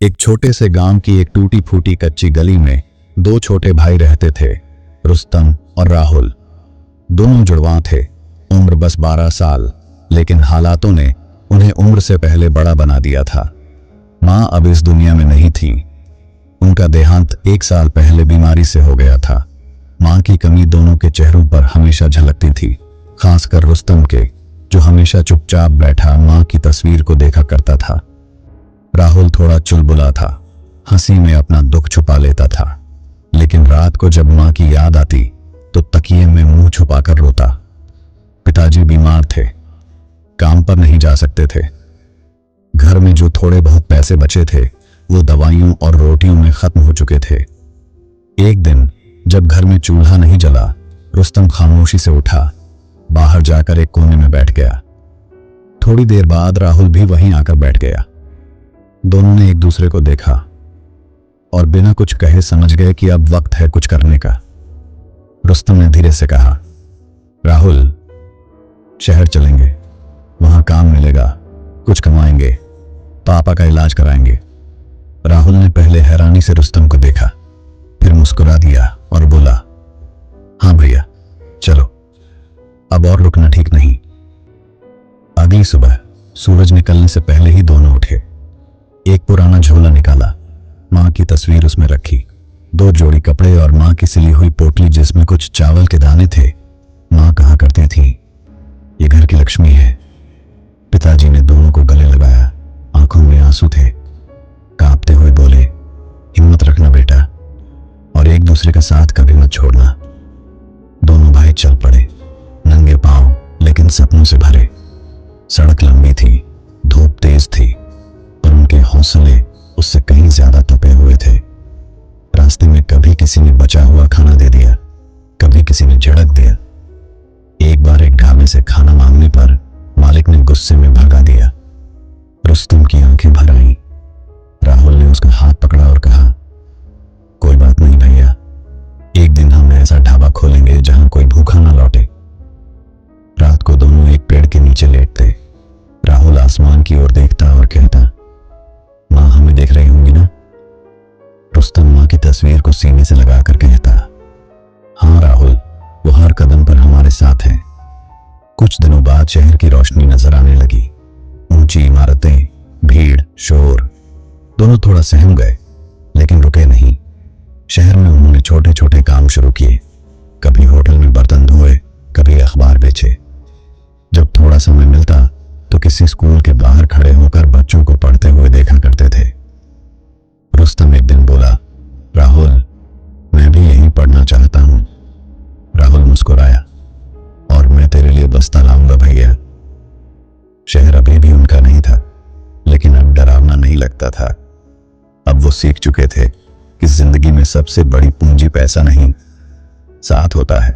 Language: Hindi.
एक छोटे से गांव की एक टूटी फूटी कच्ची गली में दो छोटे भाई रहते थे, रुस्तम और राहुल। दोनों जुड़वां थे, उम्र बस 12 साल, लेकिन हालातों ने उन्हें उम्र से पहले बड़ा बना दिया था। माँ अब इस दुनिया में नहीं थी। उनका देहांत 1 साल पहले बीमारी से हो गया था। माँ की कमी दोनों के चेहरों पर हमेशा झलकती थी, खासकर रुस्तम के, जो हमेशा चुपचाप बैठा माँ की तस्वीर को देखा करता था। राहुल थोड़ा चुलबुला था, हंसी में अपना दुख छुपा लेता था, लेकिन रात को जब माँ की याद आती तो तकिए में मुंह छुपाकर रोता। पिताजी बीमार थे, काम पर नहीं जा सकते थे। घर में जो थोड़े बहुत पैसे बचे थे वो दवाइयों और रोटियों में खत्म हो चुके थे। एक दिन जब घर में चूल्हा नहीं जला, रुस्तम खामोशी से उठा, बाहर जाकर एक कोने में बैठ गया। थोड़ी देर बाद राहुल भी वहीं आकर बैठ गया। दोनों ने एक दूसरे को देखा और बिना कुछ कहे समझ गए कि अब वक्त है कुछ करने का। रुस्तम ने धीरे से कहा, राहुल, शहर चलेंगे, वहां काम मिलेगा, कुछ कमाएंगे, पापा का इलाज कराएंगे। राहुल ने पहले हैरानी से रुस्तम को देखा, फिर मुस्कुरा दिया और बोला, हाँ भैया, चलो, अब और रुकना ठीक नहीं। अगली सुबह सूरज निकलने से पहले ही दोनों उठे। एक पुराना झोला निकाला, माँ की तस्वीर उसमें रखी, 2 जोड़ी कपड़े और माँ की सिली हुई पोटली जिसमें कुछ चावल के दाने थे। माँ कहा करती थी, ये घर की लक्ष्मी है। पिताजी ने दोनों को गले लगाया, आंखों में आंसू थे। कांपते हुए बोले, हिम्मत रखना बेटा, और एक दूसरे का साथ कभी मत छोड़ना। दोनों भाई चल पड़े, नंगे पांव लेकिन सपनों से भरे। सड़क लंबी थी, धूप तेज थी, पर उनके हौसले उससे कहीं ज्यादा तपे हुए थे। रास्ते में कभी किसी ने बचा हुआ खाना दे दिया, कभी किसी ने झड़क दिया। एक बार एक ढाबे से खाना मांगने पर मालिक ने गुस्से में भगा दिया। रुस्तम की आंखें भर आईं। राहुल ने उसका हाथ पकड़ा और कहा, कोई बात नहीं भैया, एक दिन हम ऐसा ढाबा खोलेंगे जहां कोई भूखा ना लौटे। रात को दोनों एक पेड़ के नीचे लेटते। राहुल आसमान की ओर देखता और कहता, माँ हमें देख रही होंगी ना? रुस्तम माँ की तस्वीर को सीने से लगाकर कहता, हाँ राहुल, वो हर कदम पर हमारे साथ है। कुछ दिनों बाद शहर की रोशनी नजर आने लगी। ऊंची इमारतें, भीड़, शोर। दोनों थोड़ा सहम गए, लेकिन रुके नहीं। शहर में उन्होंने छोटे छोटे काम शुरू किए, कभी होटल में बर्तन धोए, कभी अखबार बेचे। जब थोड़ा समय मिलता तो किसी स्कूल के बाहर खड़े होकर बच्चों को पढ़ते हुए देखा करते थे। रुस्तम एक दिन बोला, राहुल, मैं भी यहीं पढ़ना चाहता हूं। राहुल मुस्कुराया, और मैं तेरे लिए बस्ता लाऊंगा भैया। शहर अभी भी उनका नहीं था, लेकिन अब डरावना नहीं लगता था। अब वो सीख चुके थे कि जिंदगी में सबसे बड़ी पूंजी पैसा नहीं, साथ होता है।